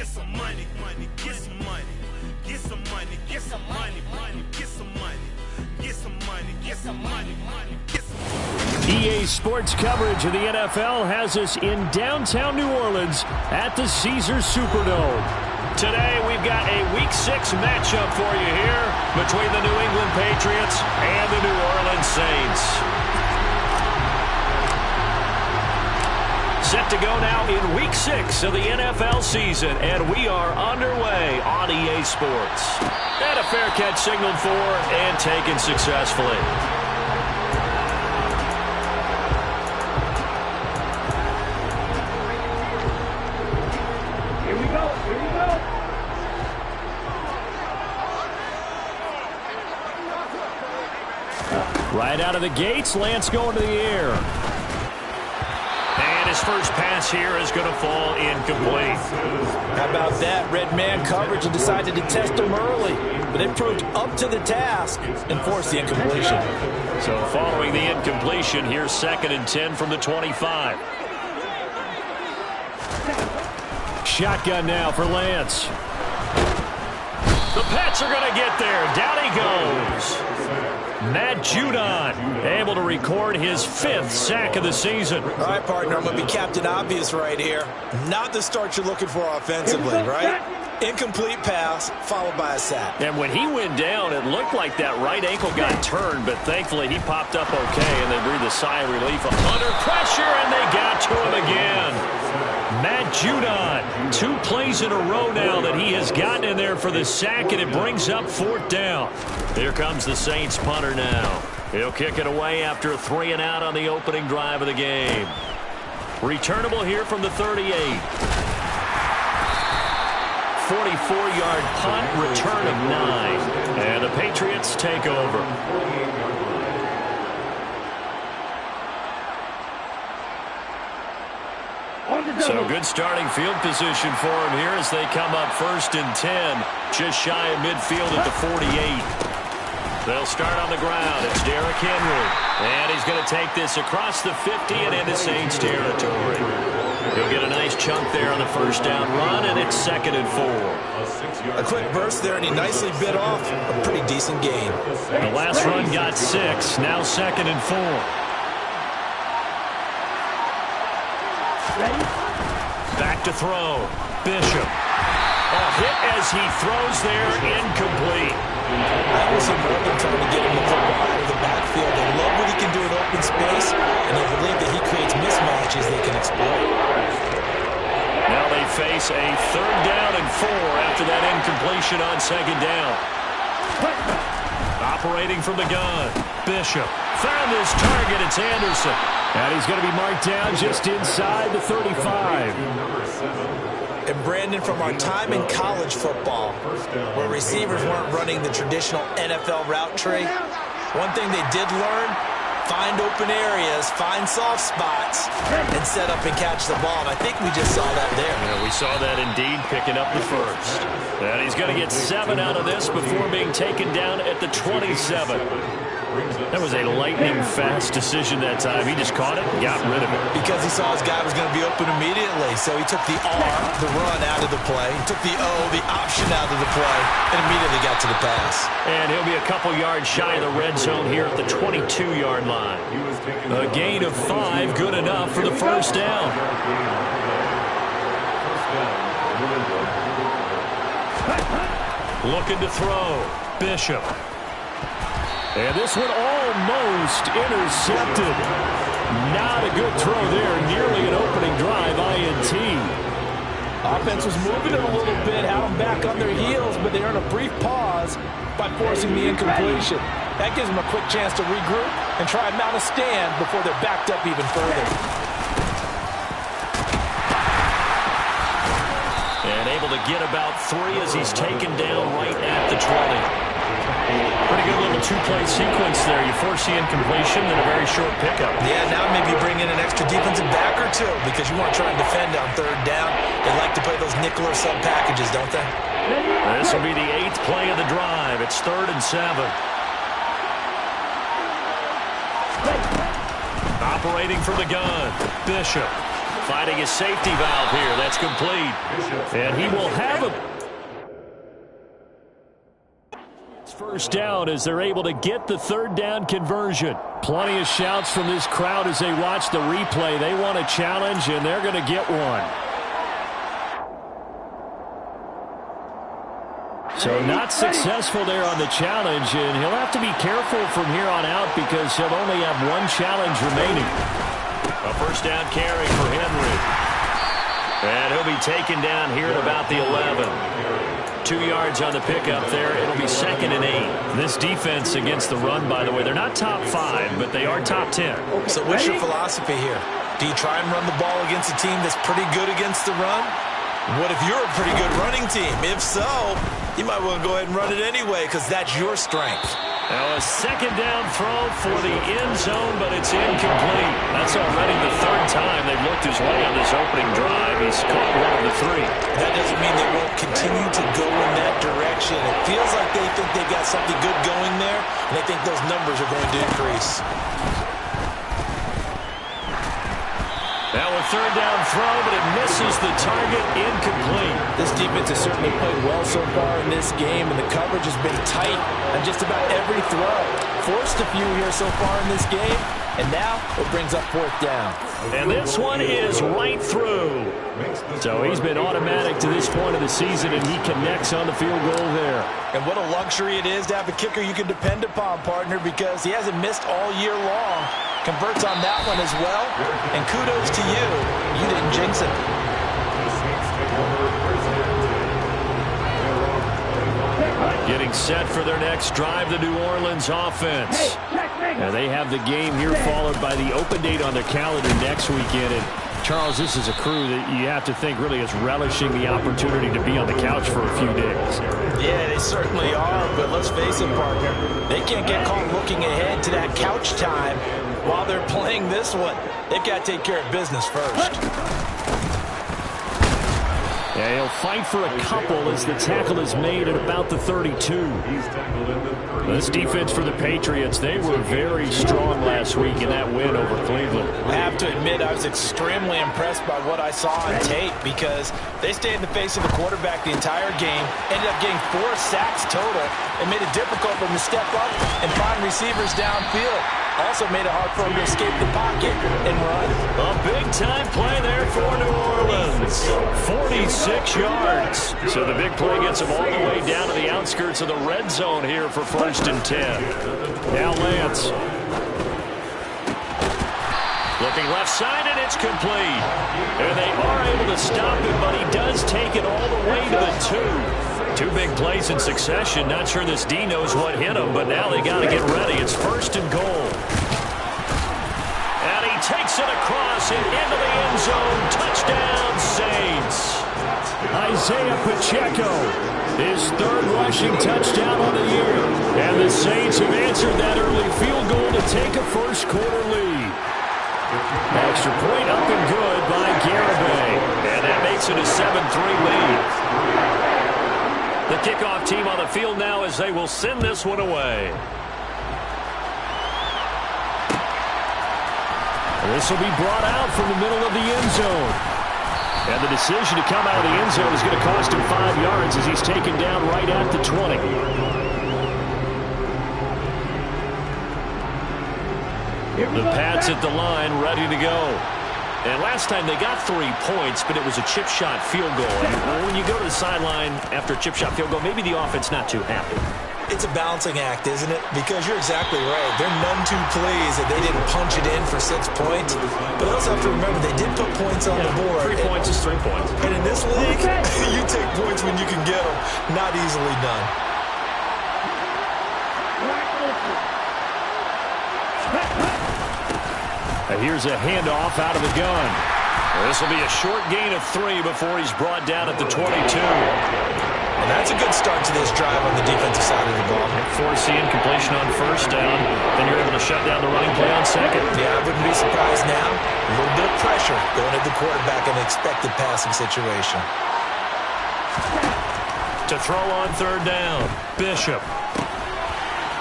get some money, money, get some money, get some money, get some money, money, get some money, get some money, get some money, money, get some money. EA Sports coverage of the NFL has us in downtown New Orleans at the Caesars Superdome. Today we've got a Week 6 matchup for you here between the New England Patriots and the New Orleans Saints. Set to go now in Week 6 of the NFL season, and we are underway on EA Sports. And a fair catch signaled for and taken successfully. Right out of the gates, Lance going to the air. And his first pass here is going to fall incomplete. How about that? Red man coverage and decided to test him early. But it proved up to the task and forced the incompletion. So following the incompletion, here's 2nd and 10 from the 25. Shotgun now for Lance. The Pats are going to get there. Down he goes. Matt Judon able to record his 5th sack of the season. All right, partner, I'm going to be Captain Obvious right here. Not the start you're looking for offensively, right? Incomplete pass followed by a sack. And when he went down, it looked like that right ankle got turned, but thankfully he popped up okay, and they breathed a sigh of relief. Under pressure, and they got to him again. Matt Judon, 2 plays in a row now that he has gotten in there for the sack, and it brings up 4th down. Here comes the Saints punter now. He'll kick it away after a 3 and out on the opening drive of the game. Returnable here from the 38. 44-yard punt, return of 9. And the Patriots take over. So good starting field position for him here as they come up 1st and 10. Just shy of midfield at the 48. They'll start on the ground. It's Derrick Henry. And he's going to take this across the 50 and into Saints territory. He'll get a nice chunk there on the 1st down run, and it's 2nd and 4. A quick burst there, and he nicely bit off a pretty decent gain. The last run got 6. Now 2nd and 4. Back to throw. Bishop. A hit as he throws there, incomplete. I will see more than trying to get him the football out of the backfield. They love what he can do in open space, and they believe that he creates mismatches they can exploit. Now they face a 3rd down and 4 after that incompletion on 2nd down. Operating from the gun. Bishop found his target. It's Anderson. And he's going to be marked down just inside the 35. And Brandon, from our time in college football, where receivers weren't running the traditional NFL route tree, one thing they did learn, find open areas, find soft spots, and set up and catch the ball. And I think we just saw that there. Yeah, we saw that indeed, picking up the 1st. And he's going to get 7 out of this before being taken down at the 27. That was a lightning-fast decision that time. He just caught it and got rid of it. Because he saw his guy was going to be open immediately. So he took the R, the run, out of the play. He took the O, the option, out of the play, and immediately got to the pass. And he'll be a couple yards shy of the red zone here at the 22-yard line. A gain of 5, good enough for the 1st down. Looking to throw. Bishop. And this one almost intercepted. Not a good throw there. Nearly an opening drive, INT. Offense was moving it a little bit, had them back on their heels, but they earned a brief pause by forcing the incompletion. That gives them a quick chance to regroup and try and mount a stand before they're backed up even further. And able to get about 3 as he's taken down right at the 20. Pretty good little 2-play sequence there. You force the incompletion, then a very short pickup. Yeah, now maybe you bring in an extra defensive back or 2 because you want to try and defend on 3rd down. They like to play those nickel or sub packages, don't they? This will be the 8th play of the drive. It's 3rd and 7. Operating from the gun. Bishop Finding his safety valve here. That's complete. And he will have a first down as they're able to get the third down conversion. Plenty of shouts from this crowd as they watch the replay. They want a challenge, and they're going to get one. So not successful there on the challenge, and he'll have to be careful from here on out because he'll only have one challenge remaining. A first down carry for Henry. And he'll be taken down here at about the 11. 2 yards on the pickup there. It'll be 2nd and 8. This defense against the run, by the way, they're not top 5, but they are top 10. So what's your philosophy here? Do you try and run the ball against a team that's pretty good against the run? What if you're a pretty good running team? If so, you might want to go ahead and run it anyway because that's your strength. Now a second down throw for the end zone, but it's incomplete. That's already the third time they've looked his way on this opening drive. He's caught one of the 3. That doesn't mean they won't continue to go in that direction. It feels like they think they've got something good going there, and they think those numbers are going to increase. Now a third down throw, but it misses the target, incomplete. This defense has certainly played well so far in this game, and the coverage has been tight on just about every throw. Forced a few here so far in this game, and now it brings up 4th down. And this one is right through. So he's been automatic to this point of the season, and he connects on the field goal there. And what a luxury it is to have a kicker you can depend upon, partner, because he hasn't missed all year long. Converts on that one as well, and kudos to you. You didn't jinx it. Getting set for their next drive, the New Orleans offense. Now they have the game here followed by the open date on their calendar next weekend. And Charles, this is a crew that you have to think really is relishing the opportunity to be on the couch for a few days. Yeah, they certainly are, but let's face it, partner. They can't get caught looking ahead to that couch time while they're playing this one. They've got to take care of business first. Yeah, he'll fight for a couple as the tackle is made at about the 32. This defense for the Patriots, they were very strong last week in that win over Cleveland. I have to admit, I was extremely impressed by what I saw on tape because they stayed in the face of the quarterback the entire game, ended up getting 4 sacks total, and made it difficult for them to step up and find receivers downfield. Also made it hard for them to escape the pocket and run. A big-time play there for New Orleans. 46 yards. So the big play gets them all the way down to the outskirts of the red zone here for 1st and 10. Now Lance. Looking left side, and it's complete. And they are able to stop it, but he does take it all the way to the 2. 2 big plays in succession. Not sure this D knows what hit him, but now they got to get ready. It's 1st and goal. And he takes it across and into the end zone. Touchdown, Saints. Isaiah Pacheco, his 3rd rushing touchdown on the year. And the Saints have answered that early field goal to take a first quarter lead. Extra point up and good by Garibay. And that makes it a 7-3 lead. The kickoff team on the field now as they will send this one away. This will be brought out from the middle of the end zone. And the decision to come out of the end zone is going to cost him 5 yards as he's taken down right at the 20. The Pats at the line, ready to go. And last time they got 3 points, but it was a chip shot field goal. And when you go to the sideline after a chip shot field goal, maybe the offense not too happy. It's a balancing act, isn't it? Because you're exactly right. They're none too pleased that they didn't punch it in for 6 points. But I also have to remember they did put points on the board. 3 points is 3 points. And in this league, you take points when you can get them. Not easily done. And here's a handoff out of the gun. This will be a short gain of 3 before he's brought down at the 22. And that's a good start to this drive on the defensive side of the ball. Forcing completion on 1st down. Then you're able to shut down the running play on 2nd. Yeah, I wouldn't be surprised now. A little bit of pressure going at the quarterback in an expected passing situation. To throw on 3rd down, Bishop.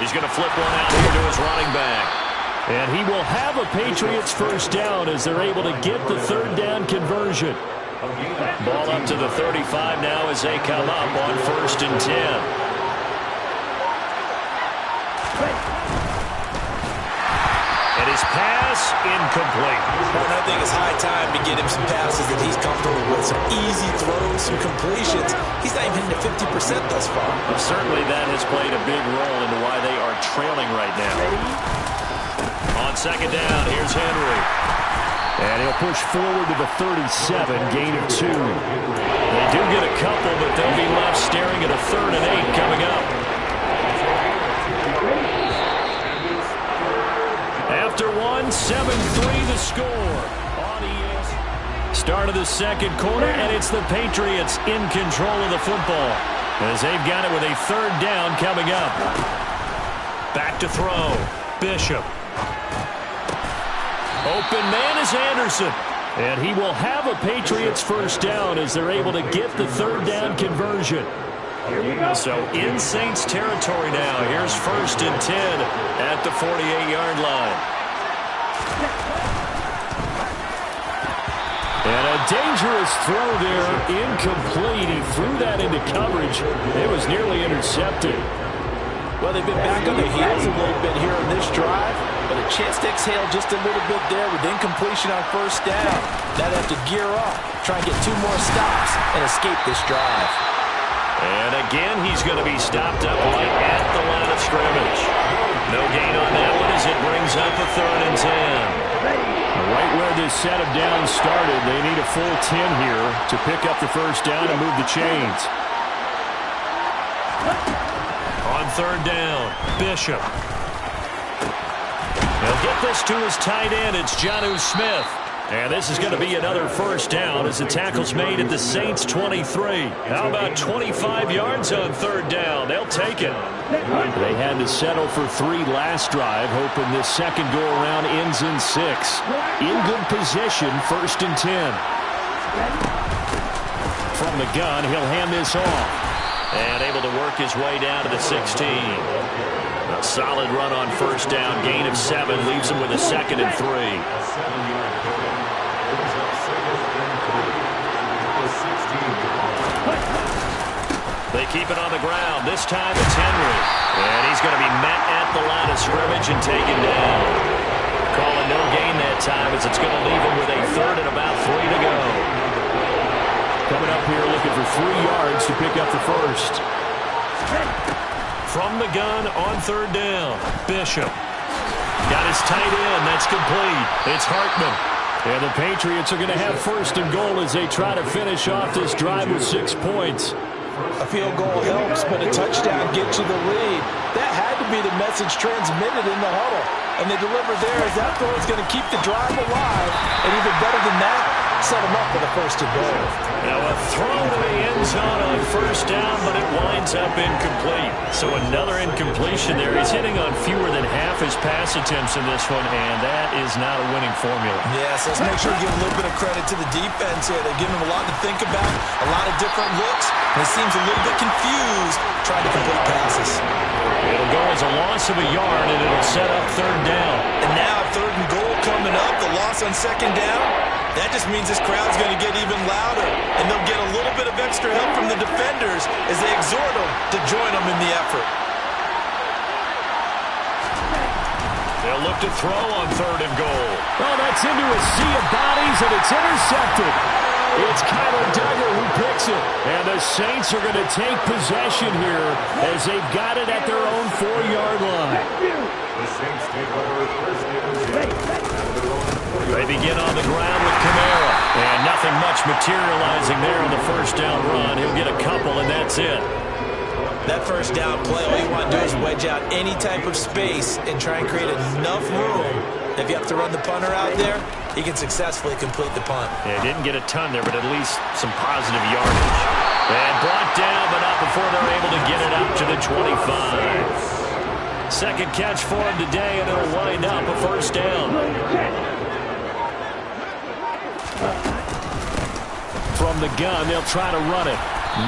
He's going to flip one out here to his running back. And he will have a Patriots first down as they're able to get the third down conversion. Ball up to the 35 now as they come up on 1st and 10. And his pass incomplete. Well, I think it's high time to get him some passes that he's comfortable with. Some easy throws, some completions. He's not even hitting at 50% thus far. Well, certainly that has played a big role into why they are trailing right now. On 2nd down, here's Henry. And he'll push forward to the 37, gain of 2. They do get a couple, but they'll be left staring at a 3rd and 8 coming up. After 7-3 the score. Start of the 2nd quarter, and it's the Patriots in control of the football as they've got it with a 3rd down coming up. Back to throw. Bishop. Open man is Anderson. And he will have a Patriots first down as they're able to get the 3rd down conversion. So in Saints territory now. Here's 1st and 10 at the 48-yard line. And a dangerous throw there, incomplete. He threw that into coverage. It was nearly intercepted. Well, they've been back on their heels a little bit here on this drive, but a chance to exhale just a little bit there with incompletion on 1st down. Now they have to gear up, try and get 2 more stops, and escape this drive. And again, he's going to be stopped up right at the line of scrimmage. No gain on that one as it brings up a 3rd and 10. Right where this set of downs started, they need a full 10 here to pick up the first down and move the chains. On 3rd down, Bishop. He'll get this to his tight end. It's Jonnu Smith. And this is going to be another first down as the tackle's made at the Saints' 23. How about 25 yards on 3rd down? They'll take it. They had to settle for 3 last drive, hoping this second go-around ends in 6. In good position, 1st and 10. From the gun, he'll hand this off. And able to work his way down to the 16. A solid run on 1st down, gain of 7, leaves him with a 2nd and 3. They keep it on the ground. This time it's Henry. And he's going to be met at the line of scrimmage and taken down. Calling no gain that time as it's going to leave him with a 3rd and about 3 to go. Coming up here looking for 3 yards to pick up the first. From the gun on 3rd down, Bishop. Got his tight end. That's complete. It's Hartman. And the Patriots are going to have 1st and goal as they try to finish off this drive with 6 points. A field goal helps, but a touchdown gets you the lead. That had to be the message transmitted in the huddle. And they deliver there as that throw is going to keep the drive alive. And even better than that, set them up for the 1st and goal. Now a throw to the end zone on 1st down, but it winds up incomplete. So another incompletion there. He's hitting on fewer than half his pass attempts in this one, and that is not a winning formula. Yes, let's make sure we give a little bit of credit to the defense here. They're giving him a lot to think about, a lot of different looks, and he seems a little bit confused trying to complete passes. It'll go as a loss of a yard, and it'll set up 3rd down. And now 3rd and goal coming up, the loss on 2nd down. That just means this crowd's going to get even louder, and they'll get a little bit of extra help from the defenders as they exhort them to join them in the effort. They'll look to throw on 3rd and goal. Oh, that's into a sea of bodies, and it's intercepted. It's Kyler Duggar who picks it. And the Saints are going to take possession here as they've got it at their own 4-yard line. The Saints take over 1st and 10. They begin on the ground with Kamara. And nothing much materializing there on the 1st down run. He'll get a couple, and that's it. That 1st down play, all you want to do is wedge out any type of space and try and create enough room. If you have to run the punter out there, he can successfully complete the punt. Yeah, didn't get a ton there, but at least some positive yardage. And brought down, but not before they're able to get it up to the 25. 2nd catch for him today, and it'll wind up a 1st down. From the gun, they'll try to run it.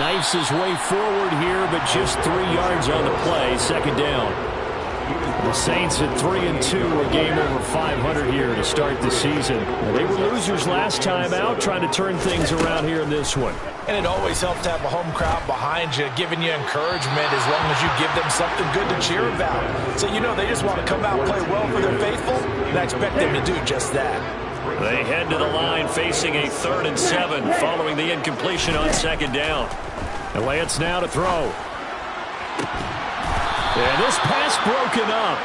Knifes his way forward here, but just 3 yards on the play. 2nd down. The Saints at 3-2, a game over 500 here to start the season. They were losers last time out, trying to turn things around here in this one. And it always helps to have a home crowd behind you, giving you encouragement as long as you give them something good to cheer about. So you know they just want to come out and play well for their faithful, and I expect them to do just that. They head to the line facing a 3rd and 7 following the incompletion on 2nd down. And Lance now to throw. And this pass broken up.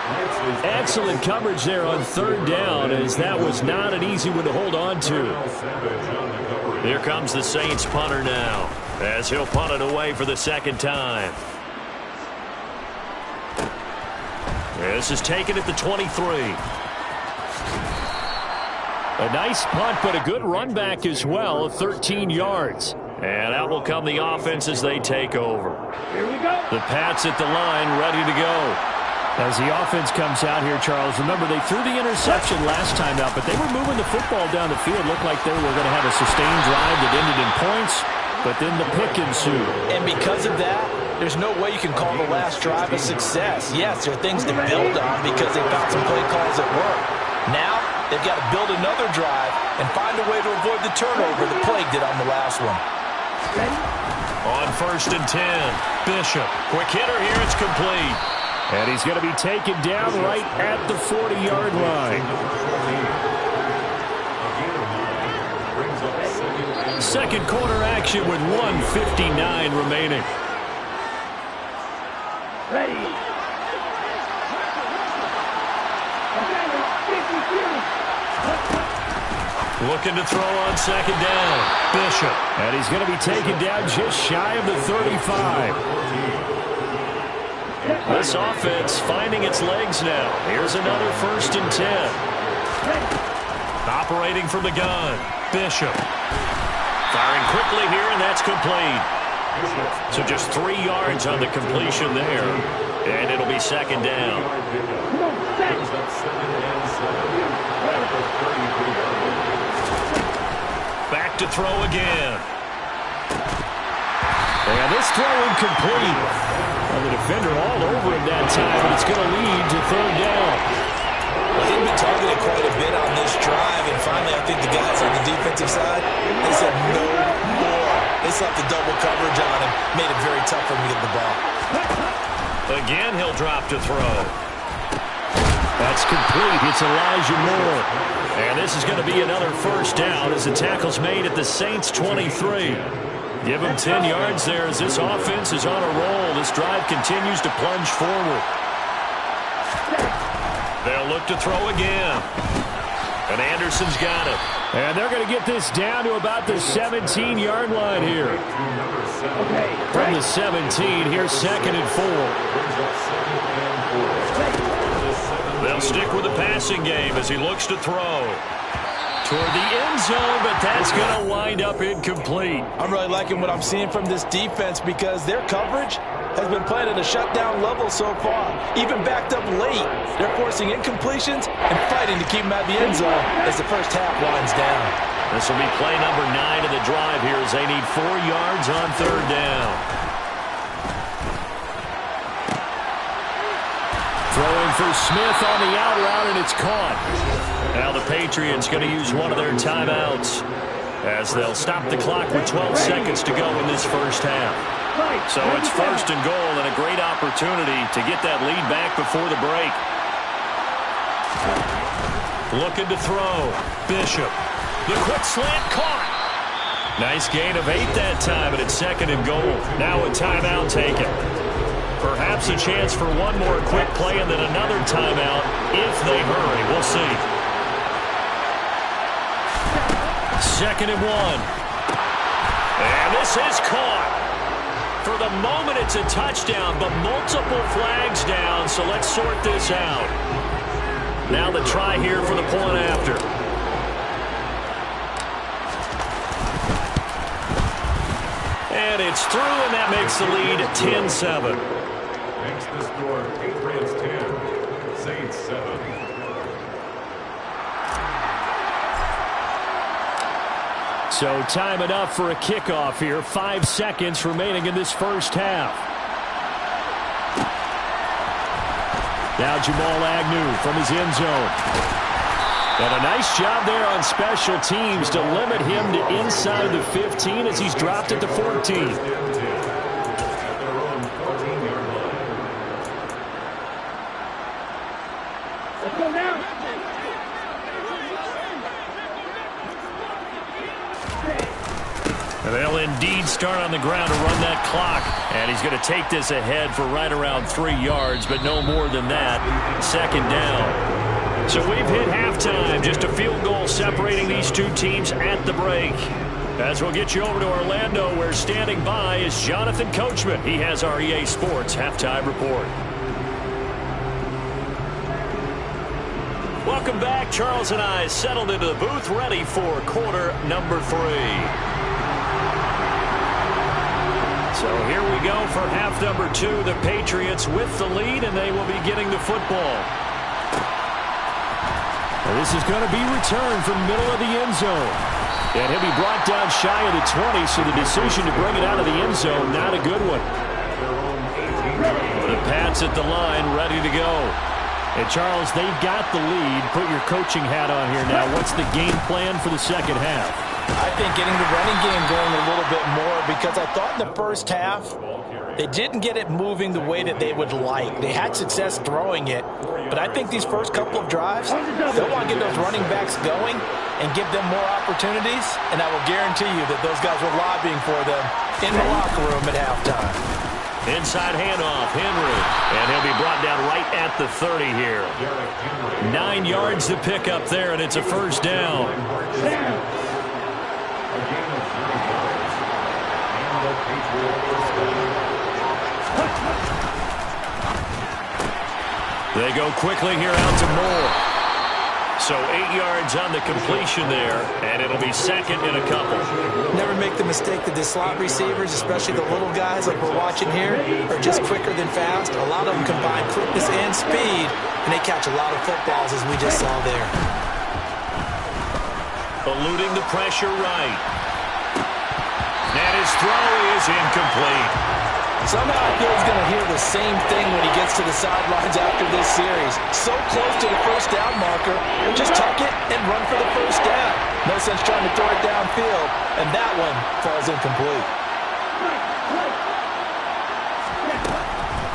Excellent coverage there on 3rd down, as that was not an easy one to hold on to. Here comes the Saints punter now, as he'll punt it away for the 2nd time. This is taken at the 23. A nice punt, but a good run back as well, 13 yards. And out will come the offense as they take over. Here we go. The Pats at the line, ready to go. As the offense comes out here, Charles, remember they threw the interception last time out, but they were moving the football down the field. Looked like they were going to have a sustained drive that ended in points, but then the pick ensued. And because of that, there's no way you can call the last drive a success. Yes, there are things to build on because they found some play calls that work. Now, they've got to build another drive and find a way to avoid the turnover that plagued it on the last one. On 1st and 10, Bishop. Quick hitter here, it's complete. And he's going to be taken down right at the 40-yard line. Second quarter action with 1:59 remaining. Ready. Looking to throw on 2nd down. Bishop. And he's going to be taken down just shy of the 35. This offense finding its legs now. Here's another 1st and 10. Operating from the gun. Bishop. Firing quickly here, and that's complete. So just 3 yards on the completion there. And it'll be 2nd down. Back to throw again. And this throw incomplete. Well, the defender all over him that time, but it's going to lead to 3rd down. Well, he'd been targeted quite a bit on this drive, and finally I think the guys on the defensive side, they said no more. They slapped the double coverage on him, made it very tough for him to get the ball. Again, he'll drop to throw. That's complete. It's Elijah Moore. And this is going to be another 1st down as the tackle's made at the Saints' 23. Give them 10 yards there as this offense is on a roll. This drive continues to plunge forward. They'll look to throw again. And Anderson's got it. And they're going to get this down to about the 17-yard line here. From the 17, here's 2nd and 4. They'll stick with the passing game as he looks to throw. Toward the end zone, but that's going to wind up incomplete. I'm really liking what I'm seeing from this defense because their coverage has been played at a shutdown level so far. Even backed up late, they're forcing incompletions and fighting to keep them at the end zone as the first half winds down. This will be play number 9 of the drive here as they need 4 yards on 3rd down. Throwing for Smith on the out route, and it's caught. Now the Patriots going to use one of their timeouts as they'll stop the clock with 12 seconds to go in this first half. So it's 1st and goal and a great opportunity to get that lead back before the break. Looking to throw. Bishop. The quick slant caught. Nice gain of 8 that time, and it's 2nd and goal. Now a timeout taken. Perhaps a chance for one more quick play and then another timeout if they hurry. We'll see. 2nd and 1. And this is caught. For the moment, it's a touchdown, but multiple flags down, so let's sort this out. Now the try here for the point after. And it's through, and that makes the lead 10-7. Makes the score Patriots 10, Saints 7. So time enough for a kickoff here. 5 seconds remaining in this first half. Now Jamal Agnew from his end zone. And a nice job there on special teams to limit him to inside the 15 as he's dropped at the 14. And they'll indeed start on the ground to run that clock. And he's going to take this ahead for right around 3 yards, but no more than that. Second down. So we've hit halftime. Just a field goal separating these two teams at the break. As we'll get you over to Orlando, where standing by is Jonathan Coachman. He has our EA Sports halftime report. Welcome back. Charles and I settled into the booth, ready for quarter number 3. So here we go for half number 2. The Patriots with the lead, and they will be getting the football. Well, this is going to be returned from middle of the end zone. And he'll be brought down shy of the 20, so the decision to bring it out of the end zone, not a good one. The Pats at the line, ready to go. And Charles, they've got the lead. Put your coaching hat on here now. What's the game plan for the second half? I think getting the running game going a little bit more, because I thought in the first half they didn't get it moving the way that they would like. They had success throwing it, but I think these first couple of drives, they'll want to get those running backs going and give them more opportunities, and I will guarantee you that those guys were lobbying for them in the locker room at halftime. Inside handoff, Henry, and he'll be brought down right at the 30 here. 9 yards to pick up there, and it's a first down. They go quickly here out to Moore. So 8 yards on the completion there, and it'll be second and a couple. Never make the mistake that the slot receivers, especially the little guys like we're watching here, are just quicker than fast. A lot of them combine quickness and speed, and they catch a lot of footballs, as we just saw there. Eluding the pressure right. And his throw is incomplete. Somehow I feel he's going to hear the same thing when he gets to the sidelines after this series. So close to the first down marker, just tuck it and run for the first down. No sense trying to throw it downfield, and that one falls incomplete.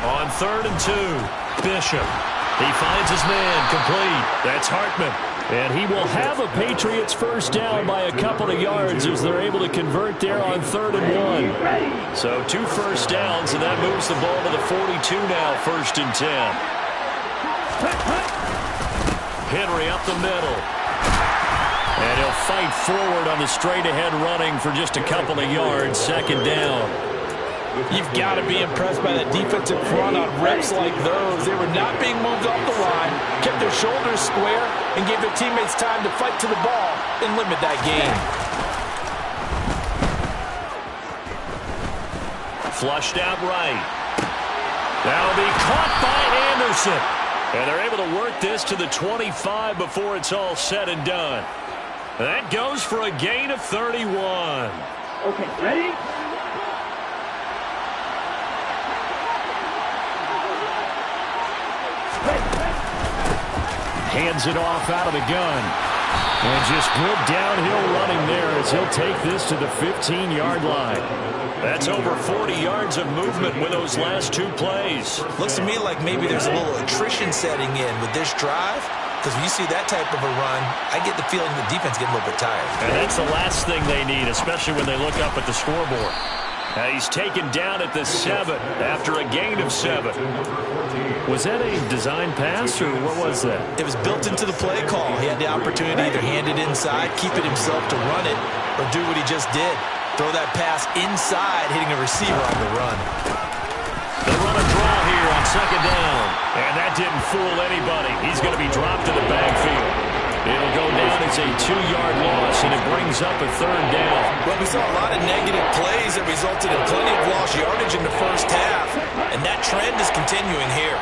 On 3rd and 2, Bishop. He finds his man, complete. That's Hartman. And he will have a Patriots first down by a couple of yards as they're able to convert there on 3rd and 1. So 2 first downs, and that moves the ball to the 42 now, 1st and 10. Henry up the middle. And he'll fight forward on the straight-ahead running for just a couple of yards, 2nd down. You've got to be impressed by that defensive front on reps like those. They were not being moved off the line, kept their shoulders square, and gave their teammates time to fight to the ball and limit that game. Flushed out right. That'll be caught by Anderson. And they're able to work this to the 25 before it's all said and done. That goes for a gain of 31. Okay, ready? Hands it off out of the gun. And just good downhill running there as he'll take this to the 15-yard line. That's over 40 yards of movement with those last 2 plays. Looks to me like maybe there's a little attrition setting in with this drive, because when you see that type of a run, I get the feeling the defense getting a little bit tired. And that's the last thing they need, especially when they look up at the scoreboard. Now he's taken down at the 7 after a gain of 7. Was that a design pass, or what was that? It was built into the play call. He had the opportunity to either hand it inside, keep it himself to run it, or do what he just did. Throw that pass inside, hitting a receiver on the run. They run a draw here on 2nd down. And that didn't fool anybody. He's going to be dropped in the backfield. It'll go down as a 2-yard loss, and it brings up a 3rd down. Well, we saw a lot of negative plays that resulted in plenty of lost yardage in the first half, and that trend is continuing here.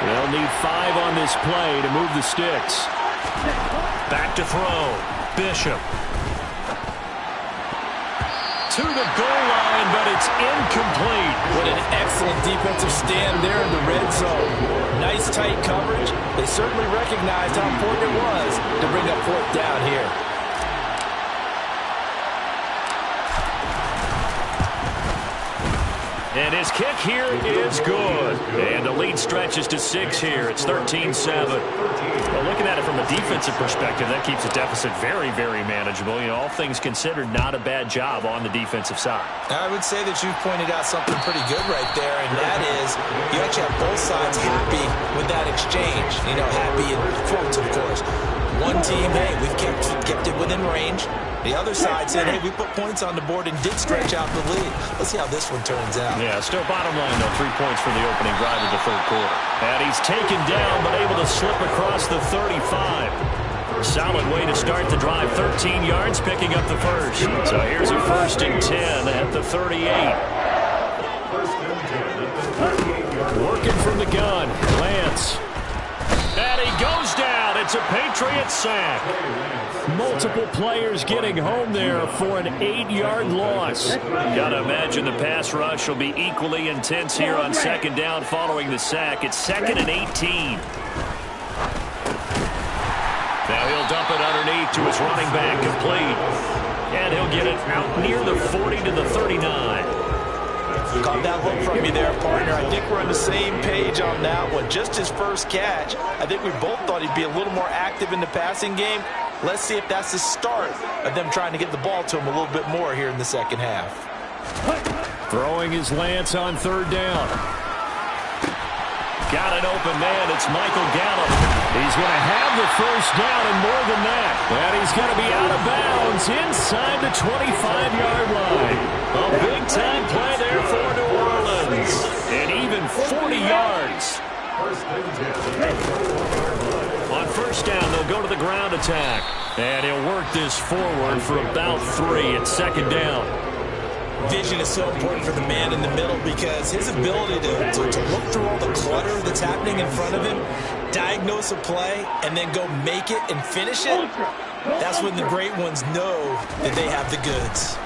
They'll need 5 on this play to move the sticks. Back to throw. Bishop. To the goal line, but it's incomplete. What an an excellent defensive stand there in the red zone. Nice tight coverage. They certainly recognized how important it was to bring up fourth down here. And his kick here is good. And the lead stretches to 6 here. It's 13-7. Well, looking at it from a defensive perspective, that keeps the deficit very, very manageable. You know, all things considered, not a bad job on the defensive side. I would say that you've pointed out something pretty good right there, and that is you actually have both sides happy with that exchange. You know, happy in quotes, of course. One team, hey, we've kept it within range. The other side said, hey, we put points on the board and did stretch out the lead. Let's see how this one turns out. Yeah, still bottom line, though, 3 points for the opening drive of the third quarter. And he's taken down, but able to slip across the 35. Solid way to start the drive. 13 yards, picking up the first. So here's a 1st and 10 at the 38. 1st and 10 at the 38-yard line. Working from the gun, Lance. And he goes down. It's a Patriot sack. Multiple players getting home there for an 8-yard loss. Got to imagine the pass rush will be equally intense here on 2nd down following the sack. It's 2nd and 18. Now he'll dump it underneath to his running back, complete. And he'll get it out near the 40 to the 39. Caught that look from you there, partner. I think we're on the same page on that one. Just his first catch. I think we both thought he'd be a little more active in the passing game. Let's see if that's the start of them trying to get the ball to him a little bit more here in the second half. Throwing his Lance on 3rd down. Got an open man. It's Michael Gallup. He's going to have the first down and more than that. And he's going to be out of bounds inside the 25-yard line. A big-time play there for New Orleans. And even 40 yards. 1st and 10. On 1st down, they'll go to the ground attack. And he'll work this forward for about 3 at 2nd down. Vision is so important for the man in the middle because his ability to look through all the clutter that's happening in front of him, diagnose a play, and then go make it and finish it, that's when the great ones know that they have the goods.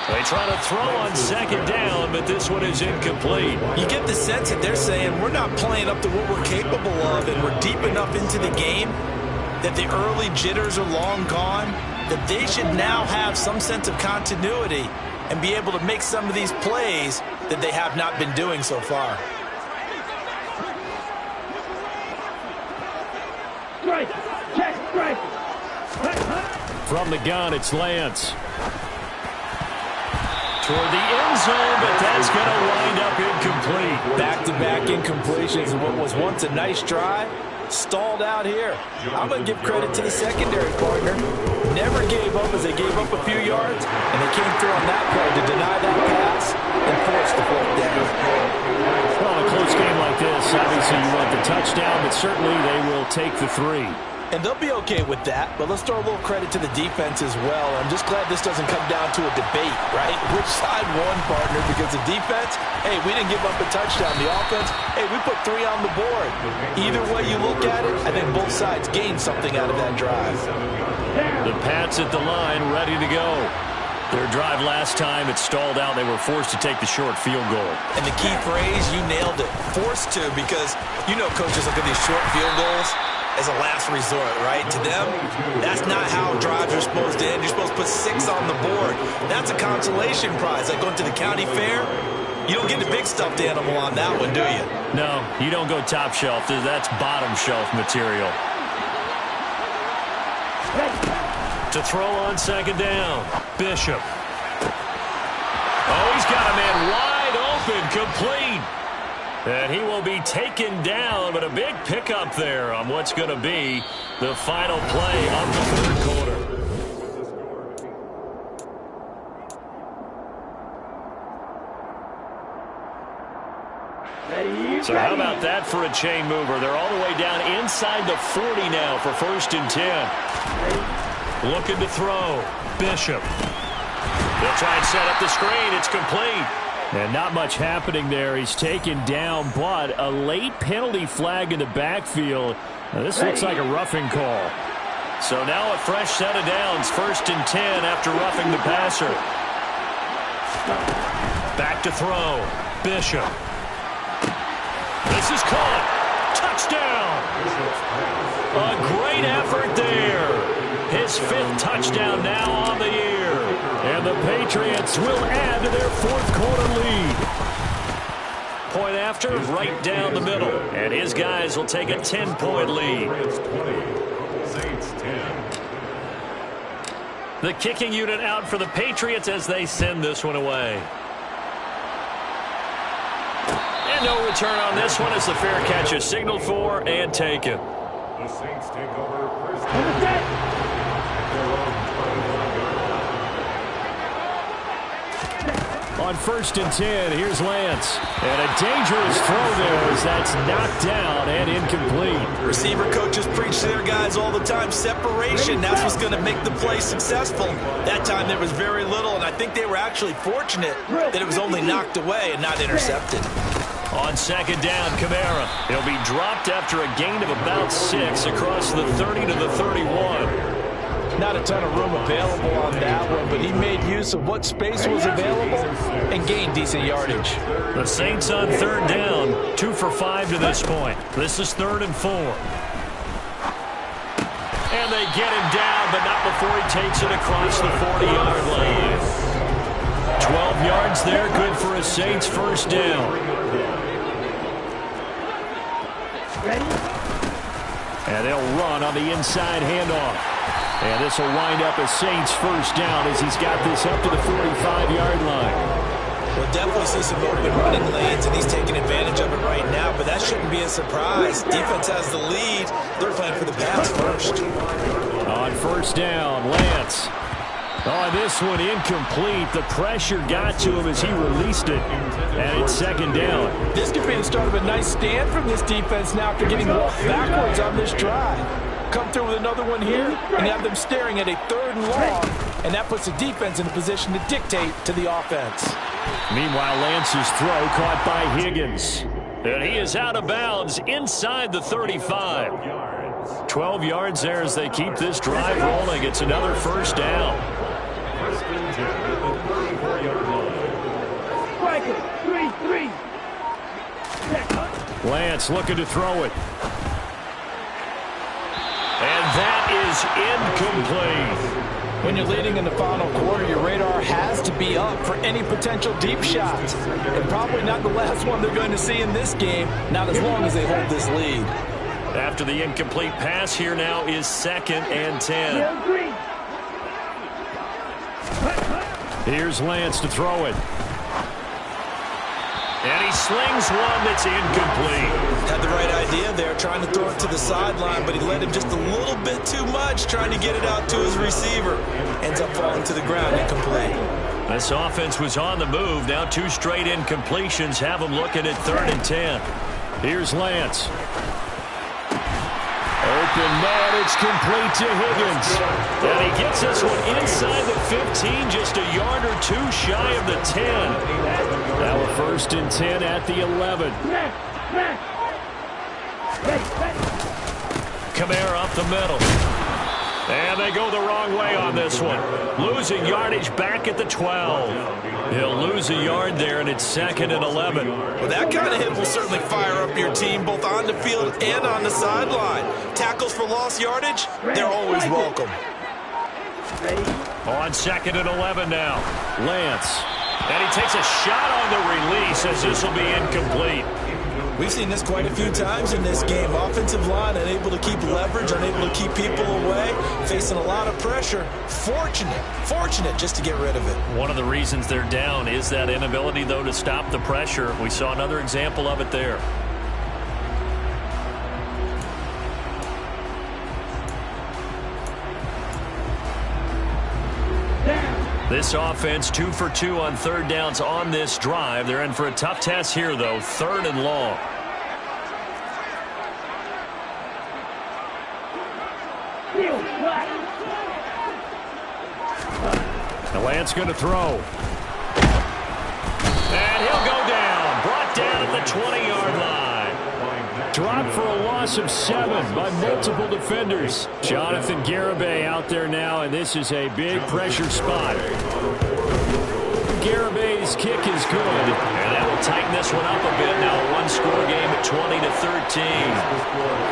They try to throw on 2nd down, but this one is incomplete. You get the sense that they're saying we're not playing up to what we're capable of, and we're deep enough into the game that the early jitters are long gone, that they should now have some sense of continuity and be able to make some of these plays that they have not been doing so far. From the gun, it's Lance. Toward the end zone, but that's going to wind up incomplete. Back-to-back incompletions of what was once a nice drive. Stalled out here. I'm going to give credit to the secondary partner. Never gave up as they gave up a few yards, and they came through on that play to deny that pass and force the 4th down. Well, in a close game like this, obviously you want the touchdown, but certainly they will take the 3. And they'll be okay with that, but let's throw a little credit to the defense as well. I'm just glad this doesn't come down to a debate, right? Which side won, partner? Because the defense, hey, we didn't give up a touchdown. The offense, hey, we put 3 on the board. Either way you look at it, I think both sides gained something out of that drive. The Pats at the line, ready to go. Their drive last time, it stalled out. They were forced to take the short field goal. And the key phrase, you nailed it. Forced to, because you know coaches look at these short field goals as a last resort, right? To them, that's not how drives are supposed to end. You're supposed to put 6 on the board. That's a consolation prize. Like going to the county fair, you don't get the big stuffed animal on that one, do you? No, you don't go top shelf. That's bottom shelf material. To throw on 2nd down, Bishop. Oh, he's got a man wide open, complete. And he will be taken down, but a big pickup there on what's going to be the final play of the 3rd quarter. So how about that for a chain mover? They're all the way down inside the 40 now for 1st and 10. Looking to throw. Bishop. They'll try and set up the screen. It's complete. And not much happening there. He's taken down, but a late penalty flag in the backfield. Now, this looks like a roughing call. So now a fresh set of downs, 1st and 10 after roughing the passer. Back to throw. Bishop. This is caught. Touchdown. A great effort there. His 5th touchdown now on the year. And the Patriots will add to their 4th quarter lead. Point after, right down the middle. And his guys will take a 10-point lead. The kicking unit out for the Patriots as they send this one away. And no return on this one as the fair catch is signaled for and taken. The Saints take over first. On 1st and 10, here's Lance. And a dangerous throw there as that's knocked down and incomplete. Receiver coaches preach to their guys all the time. Separation, that's what's going to make the play successful. That time there was very little, and I think they were actually fortunate that it was only knocked away and not intercepted. On 2nd down, Kamara. He'll be dropped after a gain of about 6 across the 30 to the 31. Not a ton of room available on that one, but he made use of what space was available and gained decent yardage. The Saints on 3rd down, 2 for 5 to this point. This is 3rd and 4. And they get him down, but not before he takes it across the 40-yard line. 12 yards there, good for a Saints 1st down. And they'll run on the inside handoff. And this will wind up a Saints 1st down as he's got this up to the 45-yard line. We'll definitely see some open running lanes, and he's taking advantage of it right now, but that shouldn't be a surprise. Defense has the lead. They're playing for the pass first. On 1st down, Lance. Oh, this one incomplete. The pressure got to him as he released it. And it's 2nd down. This could be the start of a nice stand from this defense now after getting walked backwards on this drive. Come through with another one here and have them staring at a 3rd and long, and that puts the defense in a position to dictate to the offense. Meanwhile, Lance's throw caught by Higgins. And he is out of bounds inside the 35. 12 yards there as they keep this drive rolling. It's another 1st down. First and 10 at the 34-yard line. Lance looking to throw it. And that is incomplete. When you're leading in the final quarter, your radar has to be up for any potential deep shots. And probably not the last one they're going to see in this game, not as long as they hold this lead. After the incomplete pass, here now is 2nd and 10. Here's Lance to throw it. And he slings one that's incomplete. Had the right idea there, trying to throw it to the sideline, but he let him just a little bit too much, trying to get it out to his receiver. Ends up falling to the ground, incomplete. This offense was on the move. Now 2 straight incompletions have them looking at 3rd and 10. Here's Lance. Open man, it's complete to Higgins. And he gets this one inside the 15, just a yard or 2 shy of the 10. Now a 1st and 10 at the 11. Kamara up the middle. And they go the wrong way on this one. Losing yardage back at the 12. He'll lose a yard there, and it's 2nd and 11. Well, that kind of hit will certainly fire up your team, both on the field and on the sideline. Tackles for lost yardage, they're always welcome. On 2nd and 11 now. Lance. And he takes a shot on the release as this will be incomplete. We've seen this quite a few times in this game. Offensive line unable to keep leverage, unable to keep people away, facing a lot of pressure. Fortunate just to get rid of it. One of the reasons they're down is that inability, though, to stop the pressure. We saw another example of it there. This offense 2 for 2 on 3rd downs on this drive. They're in for a tough test here, though. 3rd and long. The Lance going to throw. And he'll go down. Brought down at the 20-yard line. Dropped for a loss of 7 by multiple defenders. Jonathan Garibay out there now, and this is a big pressure spot. Garibay's kick is good, and that will tighten this one up a bit now. A one-score game at 20-13.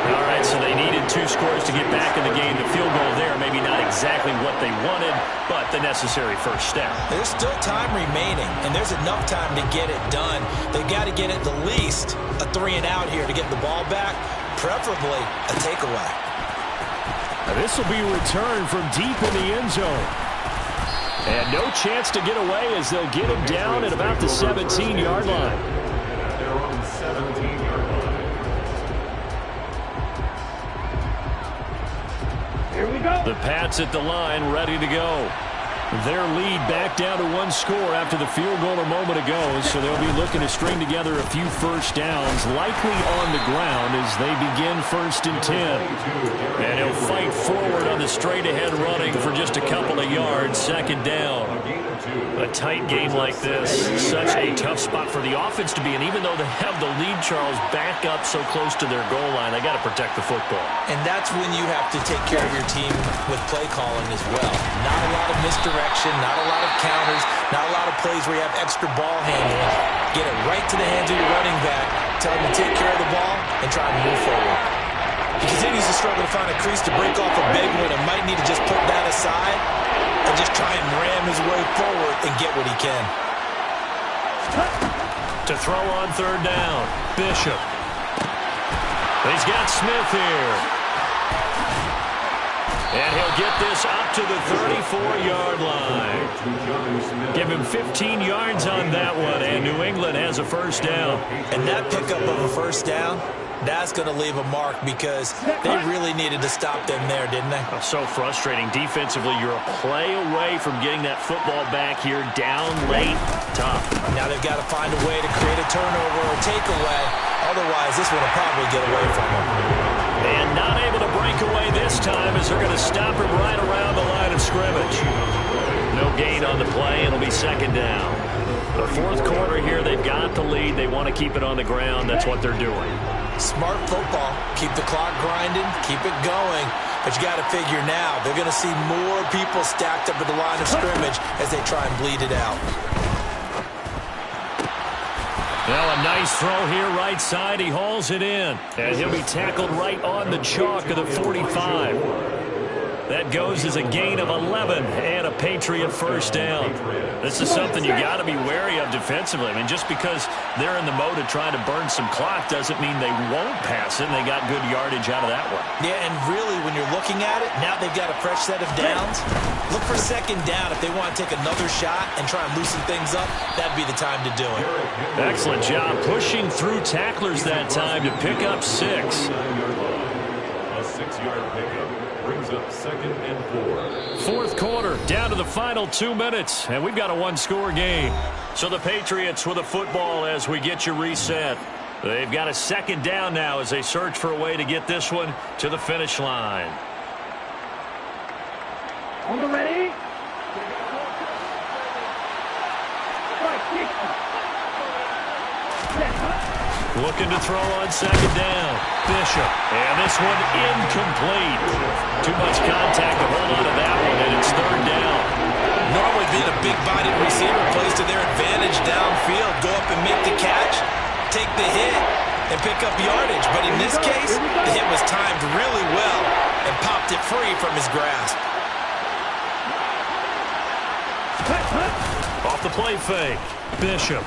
All right, so they needed 2 scores to get back in the game. The field goal there, maybe not exactly what they wanted, but the necessary first step. There's still time remaining, and there's enough time to get it done. They've got to get at the least a 3-and-out here to get the ball back, preferably a takeaway. Now this will be returned from deep in the end zone. And no chance to get away as they'll get him down at about the 17-yard line. They're on the 17-yard line. Here we go. The Pats at the line, ready to go. Their lead back down to 1 score after the field goal a moment ago, so they'll be looking to string together a few first downs, likely on the ground as they begin 1st and 10. And he'll fight forward on the straight-ahead running for just a couple of yards, 2nd down. A tight game like this, such a tough spot for the offense to be in. Even though they have the lead, Charles, back up so close to their goal line, they got to protect the football. And that's when you have to take care of your team with play calling as well. Not a lot of misdirection, not a lot of counters, not a lot of plays where you have extra ball handling. Get it right to the hands of your running back, tell him to take care of the ball, and try and move forward. He continues to struggle to find a crease to break off a big one and might need to just put that aside and just try and ram his way forward and get what he can. To throw on 3rd down, Bishop. He's got Smith here. And he'll get this up to the 34-yard line. Give him 15 yards on that one, and New England has a first down. And that pickup of a first down, that's going to leave a mark because they really needed to stop them there, didn't they? So frustrating. Defensively, you're a play away from getting that football back here down late. Tough. Now they've got to find a way to create a turnover or takeaway. Otherwise, this one will probably get away from them. And not able to break away this time as they're going to stop him right around the line of scrimmage. No gain on the play. It'll be 2nd down. The 4th quarter here, they've got the lead. They want to keep it on the ground. That's what they're doing. Smart football. Keep the clock grinding. Keep it going. But you got to figure now, they're going to see more people stacked up at the line of scrimmage as they try and bleed it out. Now a nice throw here right side. He hauls it in. And he'll be tackled right on the chalk of the 45. That goes as a gain of 11 and a Patriot first down. This is something you got to be wary of defensively. I mean, just because they're in the mode of trying to burn some clock doesn't mean they won't pass it. And they got good yardage out of that one. Yeah, and really, when you're looking at it, now they've got a fresh set of downs. Look for 2nd down. If they want to take another shot and try and loosen things up, that'd be the time to do it. Excellent job pushing through tacklers that time to pick up 6. A 6-yard pickup brings up 2nd and 4. 4th quarter, down to the final 2 minutes, and we've got a 1-score game. So the Patriots with a football as we get you reset. They've got a 2nd down now as they search for a way to get this one to the finish line. On the ready. Looking to throw on 2nd down. Bishop. And this one incomplete. Too much contact to hold on to that one, and it's 3rd down. Normally being a big-bodied receiver plays to their advantage downfield. Go up and make the catch, take the hit, and pick up yardage. But in this case, the hit was timed really well and popped it free from his grasp. Off the play fake. Bishop.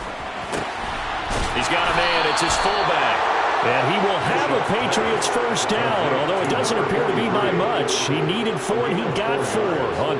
He's got a man. It's his fullback. And he will have a Patriots first down, although it doesn't appear to be by much. He needed 4, and he got 4 on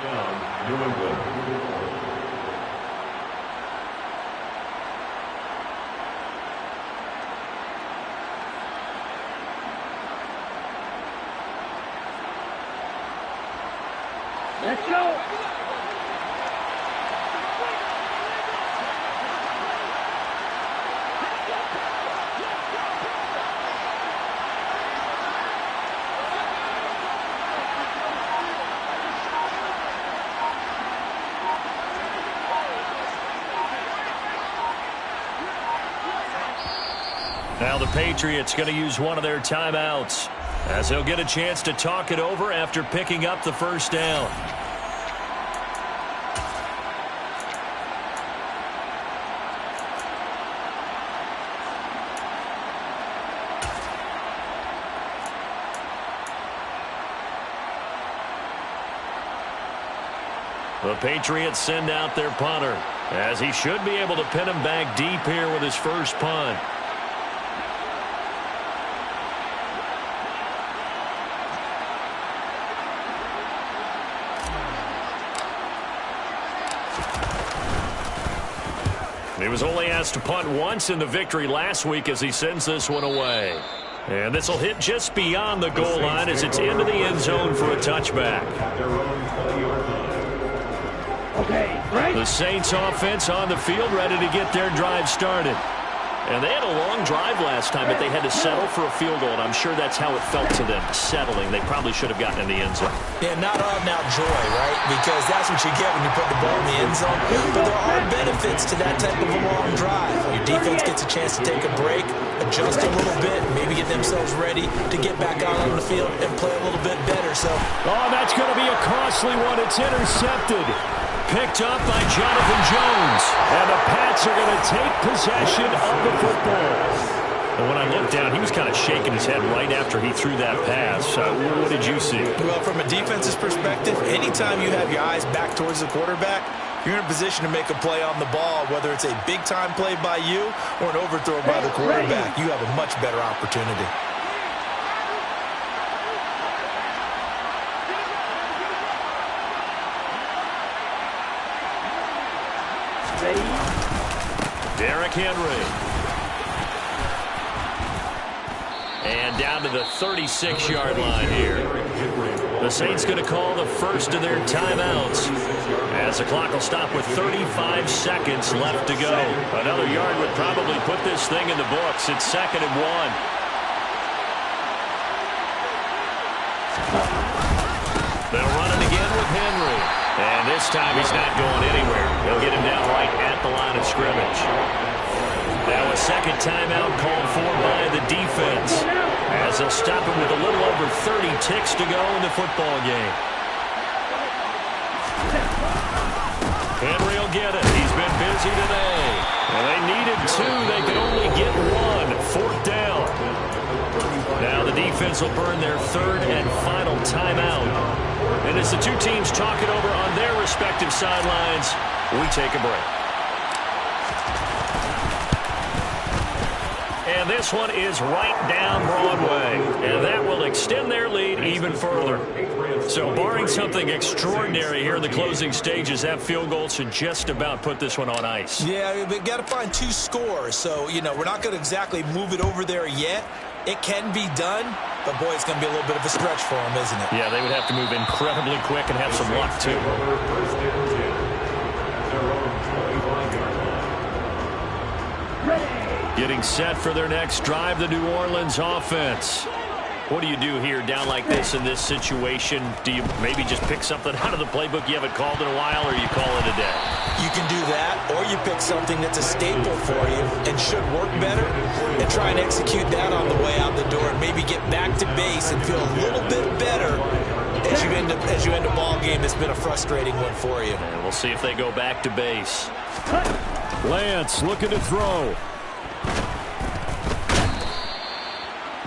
Down, New England. Let's go. Now the Patriots going to use one of their timeouts as they'll get a chance to talk it over after picking up the first down. The Patriots send out their punter as he should be able to pin him back deep here with his first punt. He was only asked to punt once in the victory last week as he sends this one away. And this will hit just beyond the goal line as it's into the end zone for a touchback. Okay, right. The Saints offense on the field ready to get their drive started. And they had a long drive last time, but they had to settle for a field goal, and I'm sure that's how it felt to them, settling. They probably should have gotten in the end zone. Yeah, not out-and-out joy, right? Because that's what you get when you put the ball in the end zone. But there are benefits to that type of a long drive. Your defense gets a chance to take a break, adjust a little bit, maybe get themselves ready to get back out on the field and play a little bit better. So, oh, that's going to be a costly one. It's intercepted. Picked up by Jonathan Jones. And the Pats are going to take possession of the football. And when I looked down, he was kind of shaking his head right after he threw that pass. What did you see? Well, from a defense's perspective, anytime you have your eyes back towards the quarterback, you're in a position to make a play on the ball, whether it's a big-time play by you or an overthrow by the quarterback. You have a much better opportunity. Derrick Henry. And down to the 36-yard line here. The Saints going to call the first of their timeouts as the clock will stop with 35 seconds left to go. Another yard would probably put this thing in the books. It's 2nd and 1. They'll run it again with Henry. And this time he's not going anywhere. He'll get him down right at the line of scrimmage. Now a second timeout called for by the defense as they'll stop him with a little over 30 ticks to go in the football game. Henry will get it. He's been busy today. And they needed 2. They could only get 1. 4th down. Now the defense will burn their 3rd and final timeout. And as the two teams talk it over on their respective sidelines, we take a break. And this one is right down Broadway. And that will extend their lead even further. So barring something extraordinary here in the closing stages, that field goal should just about put this one on ice. Yeah, we've got to find 2 scores. So, we're not going to exactly move it over there yet. It can be done, but, boy, it's going to be a little bit of a stretch for them, isn't it? Yeah, they would have to move incredibly quick and have some luck, too. Getting set for their next drive, the New Orleans offense. What do you do here down like this in this situation? Do you maybe just pick something out of the playbook you haven't called in a while, or you call it a day? You can do that, or you pick something that's a staple for you and should work better and try and execute that on the way out the door and maybe get back to base and feel a little bit better as you end a ball game that's been a frustrating one for you. And we'll see if they go back to base. Lance looking to throw.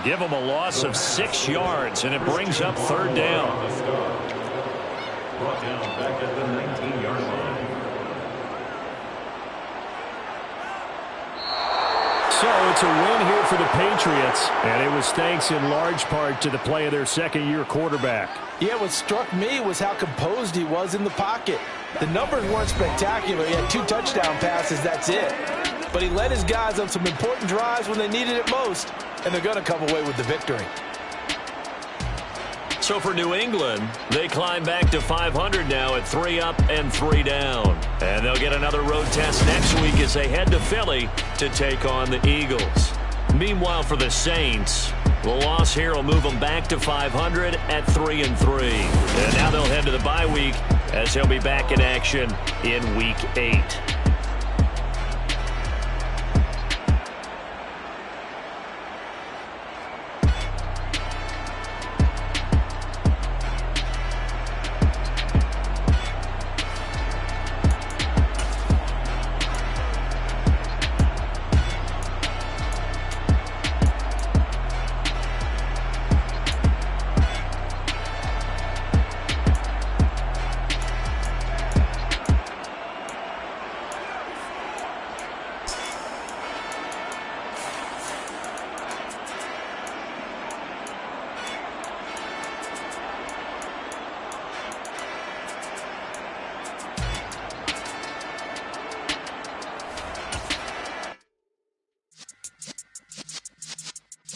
Give them a loss of 6 yards, and it brings up 3rd down. Brought down back at the 19-yard line. So it's a win here for the Patriots, and it was thanks in large part to the play of their second-year quarterback. Yeah, what struck me was how composed he was in the pocket. The numbers weren't spectacular. He had 2 touchdown passes, that's it. But he led his guys on some important drives when they needed it most, and they're going to come away with the victory. So for New England, they climb back to 500 now at 3 up and 3 down. And they'll get another road test next week as they head to Philly to take on the Eagles. Meanwhile, for the Saints, the loss here will move them back to 500 at 3 and 3. And now they'll head to the bye week as they'll be back in action in Week 8.